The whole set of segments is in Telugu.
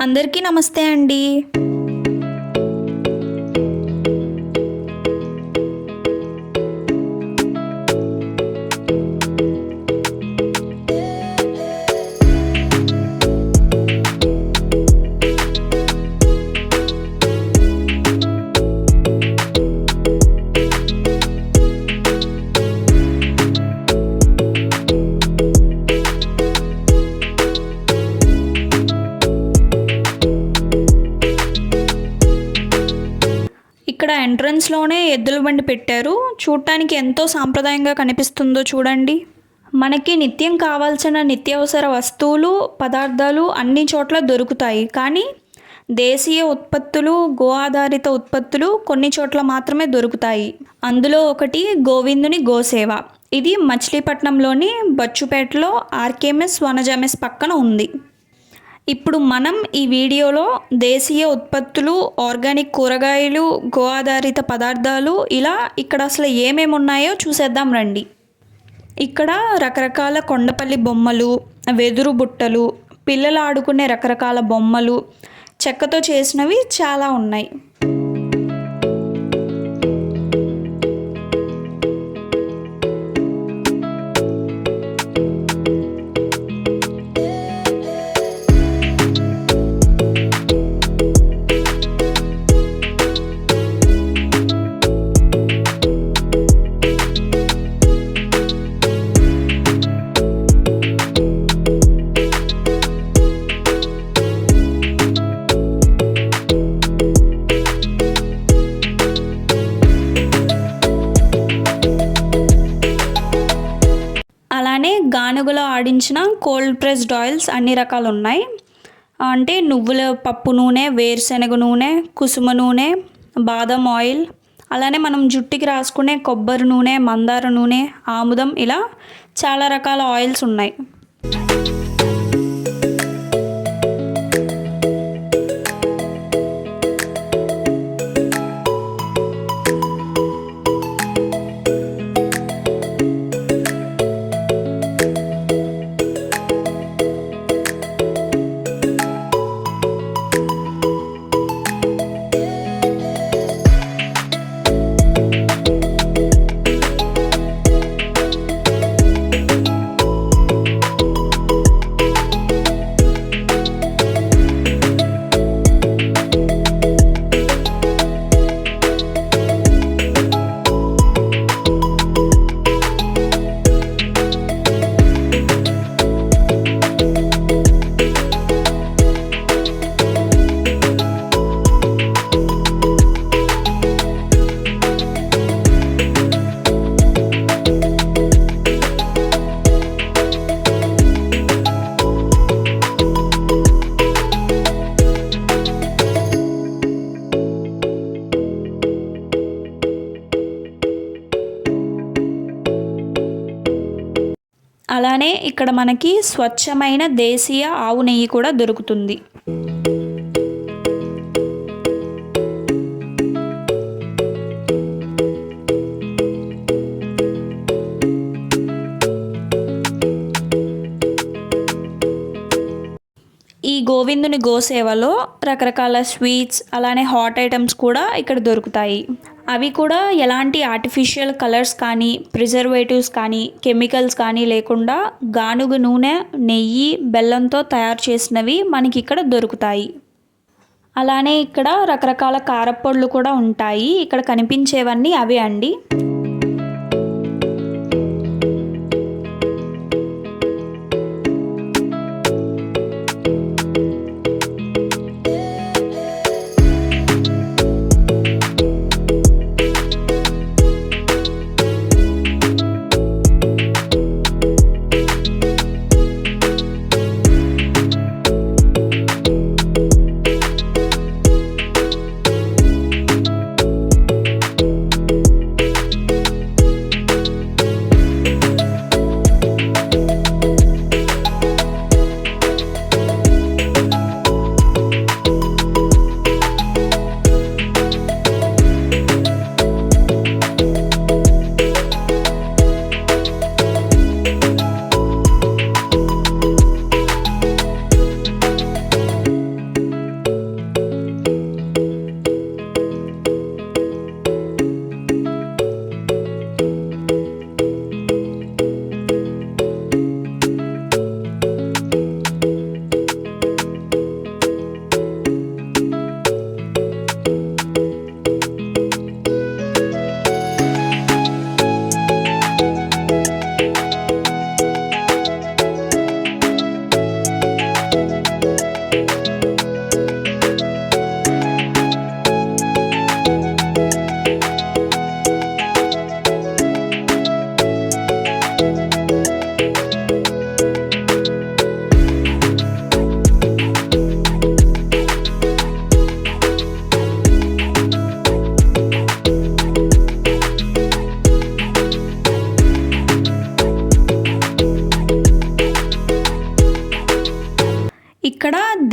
అందరికీ నమస్తే అండి. ఇక్కడ ఎంట్రన్స్‌లోనే ఎద్దుల బండి పెట్టారు. చూడటానికి ఎంతో సాంప్రదాయంగా కనిపిస్తుందో చూడండి. మనకి నిత్యం కావాల్సిన నిత్యావసర వస్తువులు, పదార్థాలు అన్ని చోట్ల దొరుకుతాయి. కానీ దేశీయ ఉత్పత్తులు, గో ఆధారిత ఉత్పత్తులు కొన్ని చోట్ల మాత్రమే దొరుకుతాయి. అందులో ఒకటి గోవిందుని గోసేవ. ఇది మచిలీపట్నంలోని బచ్చుపేటలో ఆర్కేఎంఎస్ వనజామెస్ పక్కన ఉంది. ఇప్పుడు మనం ఈ వీడియోలో దేశీయ ఉత్పత్తులు, ఆర్గానిక్ కూరగాయలు, గో ఆధారిత పదార్థాలు ఇలా ఇక్కడ అసలు ఏమేమి ఉన్నాయో చూసేద్దాం రండి. ఇక్కడ రకరకాల కొండపల్లి బొమ్మలు, వెదురు బుట్టలు, పిల్లలు ఆడుకునే రకరకాల బొమ్మలు, చెక్కతో చేసినవి చాలా ఉన్నాయి. అలానే గానుగలో ఆడించిన కోల్డ్ ప్రెస్డ్ ఆయిల్స్ అన్ని రకాలు ఉన్నాయి. అంటే నువ్వుల పప్పు నూనె, వేరుశనగ నూనె, కుసుమ నూనె, బాదం ఆయిల్, అలానే మనం జుట్టుకి రాసుకునే కొబ్బరి నూనె, మందార నూనె, ఆముదం ఇలా చాలా రకాల ఆయిల్స్ ఉన్నాయి. అలానే ఇక్కడ మనకి స్వచ్ఛమైన దేశీయ ఆవు నెయ్యి కూడా దొరుకుతుంది. ఈ గోవిందుని గోసేవలో రకరకాల స్వీట్స్, అలానే హాట్ ఐటమ్స్ కూడా ఇక్కడ దొరుకుతాయి. అవి కూడా ఎలాంటి ఆర్టిఫిషియల్ కలర్స్ కానీ, ప్రిజర్వేటివ్స్ కానీ, కెమికల్స్ కానీ లేకుండా గానుగ నూనె, నెయ్యి, బెల్లంతో తయారు చేసినవి మనకి ఇక్కడ దొరుకుతాయి. అలానే ఇక్కడ రకరకాల కారప్పొడులు కూడా ఉంటాయి. ఇక్కడ కనిపించేవన్నీ అవే అండి.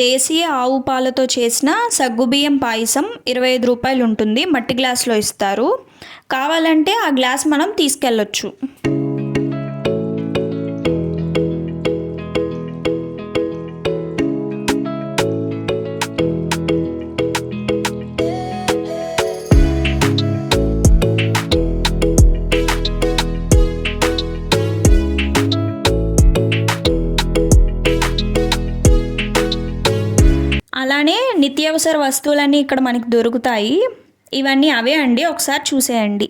దేశీయ ఆవు పాలతో చేసిన సగ్గుబియ్యం పాయసం 25 రూపాయలు ఉంటుంది. మట్టి గ్లాస్లో ఇస్తారు. కావాలంటే ఆ గ్లాస్ మనం తీసుకెళ్ళొచ్చు. అలానే నిత్యావసర వస్తువులన్నీ ఇక్కడ మనకి దొరుకుతాయి. ఇవన్నీ అవే అండి, ఒకసారి చూసేయండి.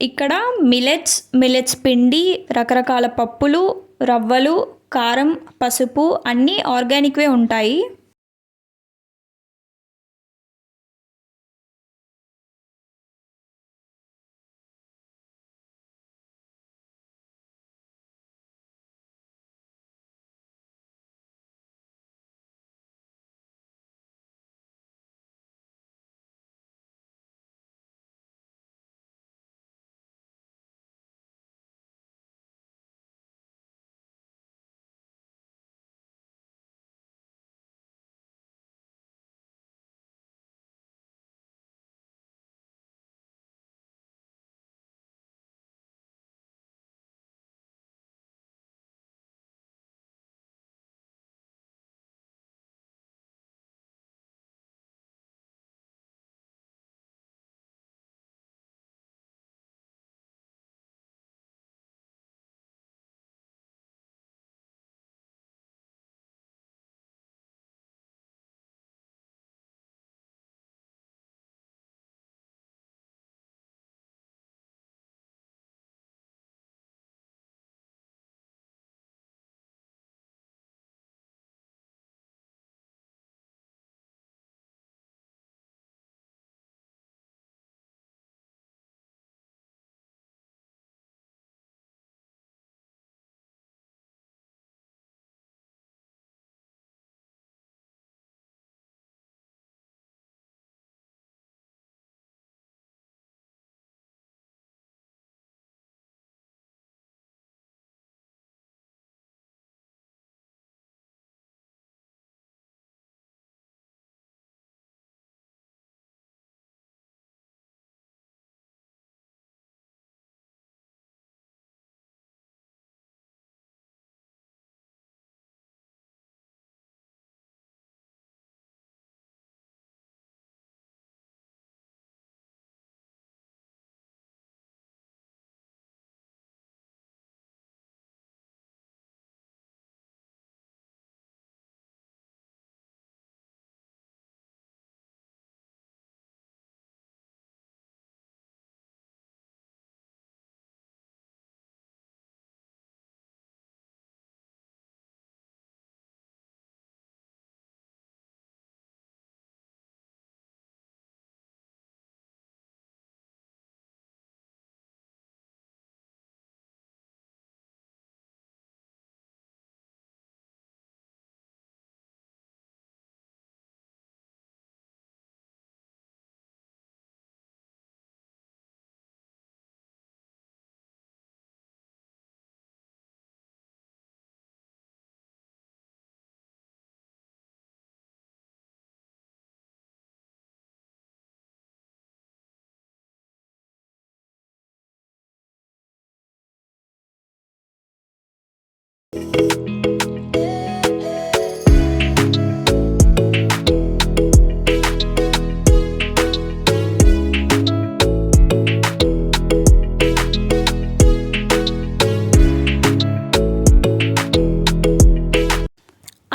ఇక్కడ మిలెట్స్ పిండి, రకరకాల పప్పులు, రవ్వలు, కారం, పసుపు అన్నీ ఆర్గానిక్వే ఉంటాయి.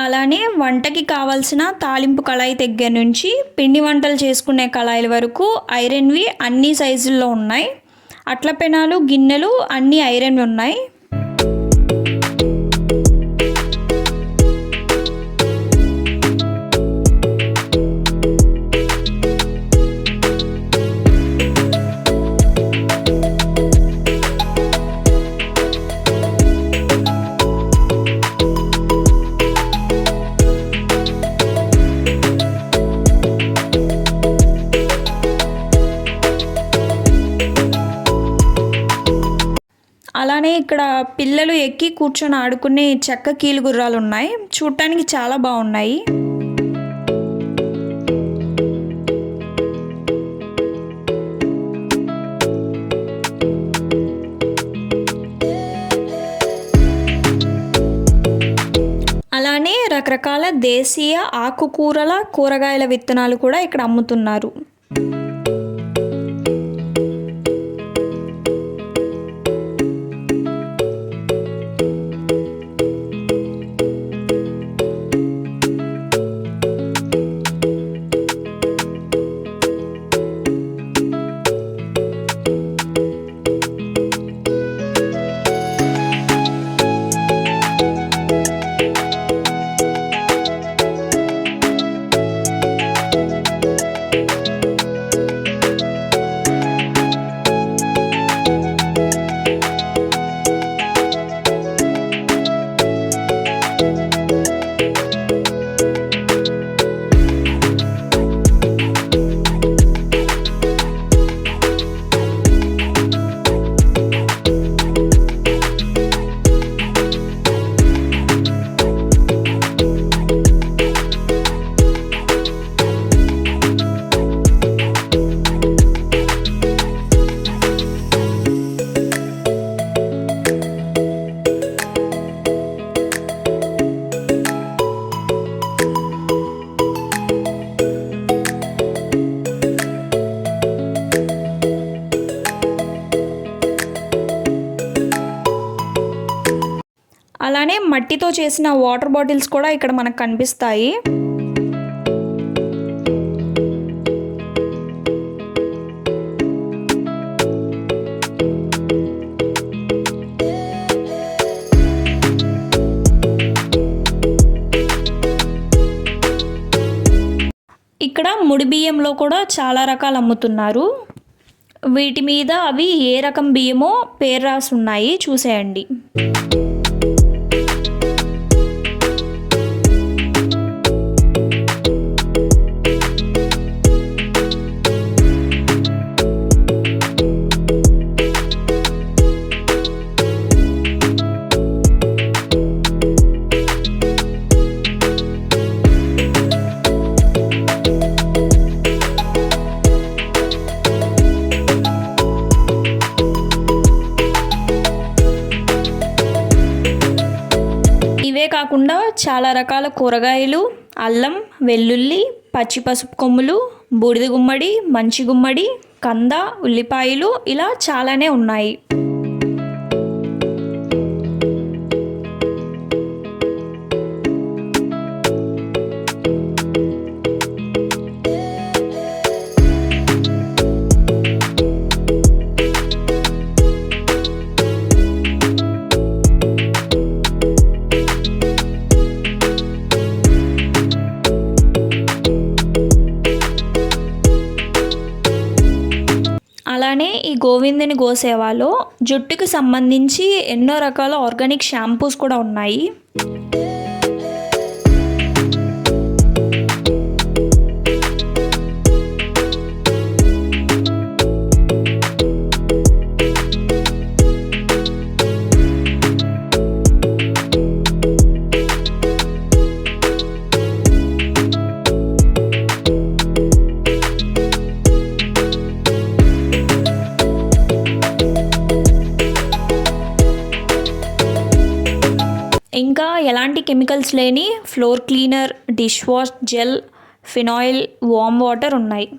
అలానే వంటకి కావాల్సిన తాలింపు కళాయి దగ్గర నుంచి పిండి వంటలు చేసుకునే కళాయిల వరకు ఐరన్వి అన్ని సైజుల్లో ఉన్నాయి. అట్ల పెనాలు, గిన్నెలు అన్నీ ఐరన్వి ఉన్నాయి. ఇక్కడ పిల్లలు ఎక్కి కూర్చొని ఆడుకునే చెక్క కీలు గుర్రాలు ఉన్నాయి. చూడటానికి చాలా బాగున్నాయి. అలానే రకరకాల దేశీయ ఆకుకూరల కూరగాయల విత్తనాలు కూడా ఇక్కడ అమ్ముతున్నారు. అలానే మట్టితో చేసిన వాటర్ బాటిల్స్ కూడా ఇక్కడ మనకు కనిపిస్తాయి. ఇక్కడ ముడి బియ్యంలో కూడా చాలా రకాలు అమ్ముతున్నారు. వీటి మీద అవి ఏ రకం బియ్యమో పేరు రాసి ఉన్నాయి, చూసేయండి. ఇవే కాకుండా చాలా రకాల కూరగాయలు, అల్లం, వెల్లుల్లి, పచ్చి పసుపు కొమ్ములు, బూడిద గుమ్మడి, మంచి గుమ్మడి, కంద, ఉల్లిపాయలు ఇలా చాలానే ఉన్నాయి. అలానే ఈ గోవిందుని గోసేవలో జుట్టుకి సంబంధించి ఎన్నో రకాల ఆర్గానిక్ షాంపూస్ కూడా ఉన్నాయి. ఇంకా ఎలాంటి కెమికల్స్ లేని floor cleaner, dish wash gel, phenyl, warm water ఉన్నాయి.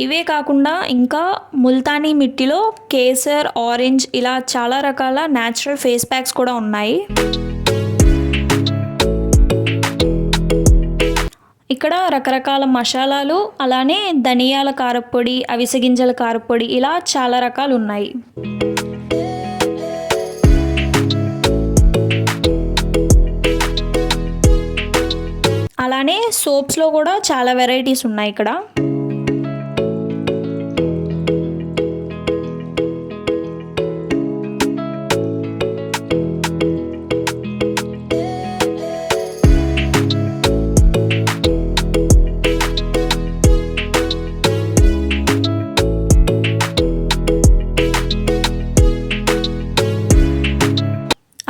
ఇవే కాకుండా ఇంకా ముల్తానీ మిట్టిలో కేసర్, ఆరెంజ్ ఇలా చాలా రకాల న్యాచురల్ ఫేస్ ప్యాక్స్ కూడా ఉన్నాయి. ఇక్కడ రకరకాల మసాలాలు, అలానే ధనియాల కారప్పొడి, అవిసె గింజల కారప్పొడి ఇలా చాలా రకాలు ఉన్నాయి. అలానే సోప్స్లో కూడా చాలా వెరైటీస్ ఉన్నాయి ఇక్కడ.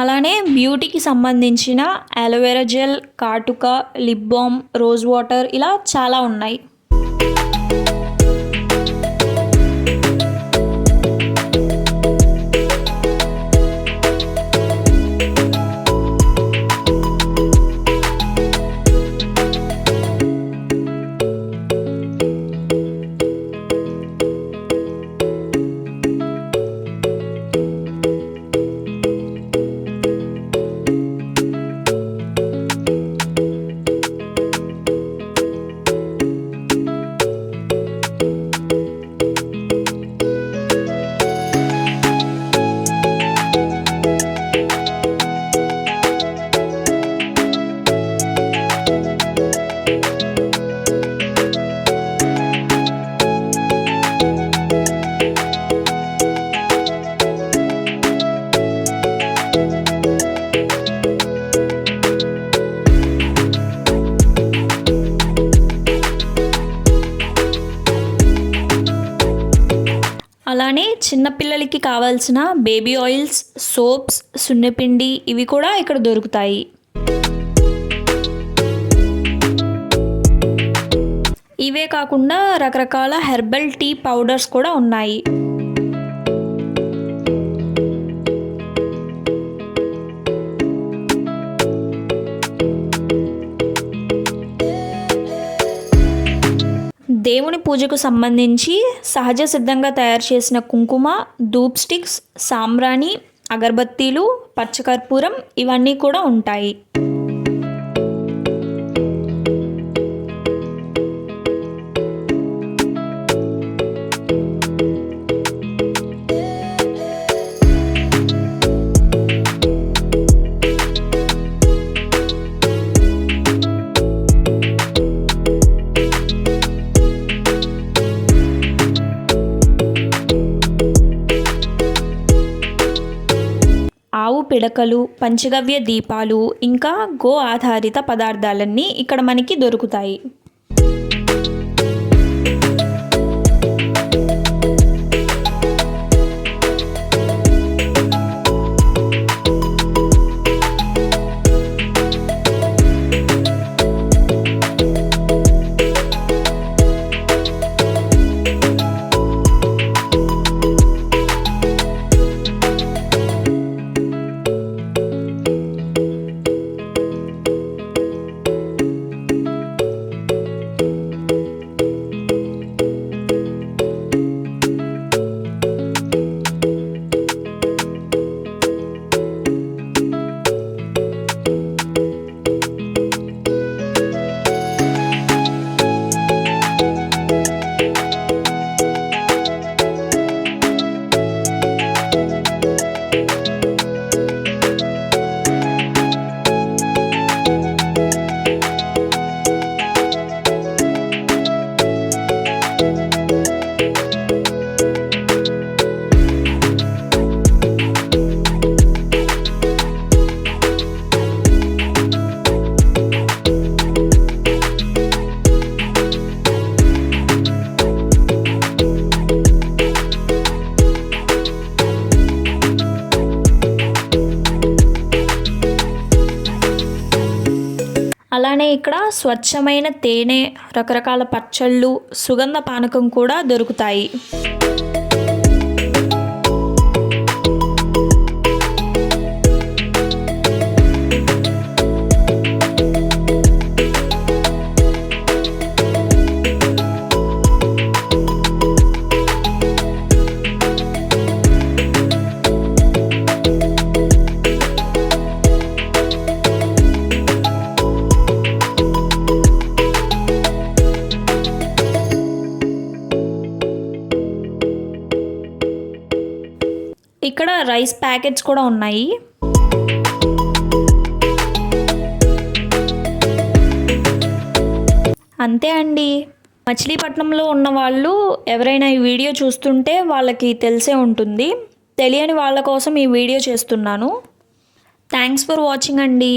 అలానే బ్యూటీకి సంబంధించిన అలోవెరా జెల్, కాటుక, లిప్ బామ్, రోజ్ వాటర్ ఇలా చాలా ఉన్నాయి. అలానే చిన్నపిల్లలకి కావాల్సిన బేబీ ఆయిల్స్, సోప్స్, సున్నపిండి ఇవి కూడా ఇక్కడ దొరుకుతాయి. ఇవే కాకుండా రకరకాల హెర్బల్ టీ పౌడర్స్ కూడా ఉన్నాయి. దేవుని పూజకు సంబంధించి సహజ సిద్ధంగా తయారు చేసిన కుంకుమ, ధూప్ స్టిక్స్, సాంబ్రాణి, అగరబత్తీలు, పచ్చకర్పూరం ఇవన్నీ కూడా ఉంటాయి. ఆవు పిడకలు, పంచగవ్య దీపాలు, ఇంకా గో ఆధారిత పదార్థాలన్నీ ఇక్కడ మనకి దొరుకుతాయి. అలానే ఇక్కడ స్వచ్ఛమైన తేనె, రకరకాల పచ్చళ్ళు, సుగంధ పానకం కూడా దొరుకుతాయి. ఇక్కడ రైస్ ప్యాకెట్స్ కూడా ఉన్నాయి. అంతే అండి. మచిలీపట్నంలో ఉన్న వాళ్ళు ఎవరైనా ఈ వీడియో చూస్తుంటే వాళ్ళకి తెలిసే ఉంటుంది. తెలియని వాళ్ళ కోసం ఈ వీడియో చేస్తున్నాను. థ్యాంక్స్ ఫర్ వాచింగ్ అండి.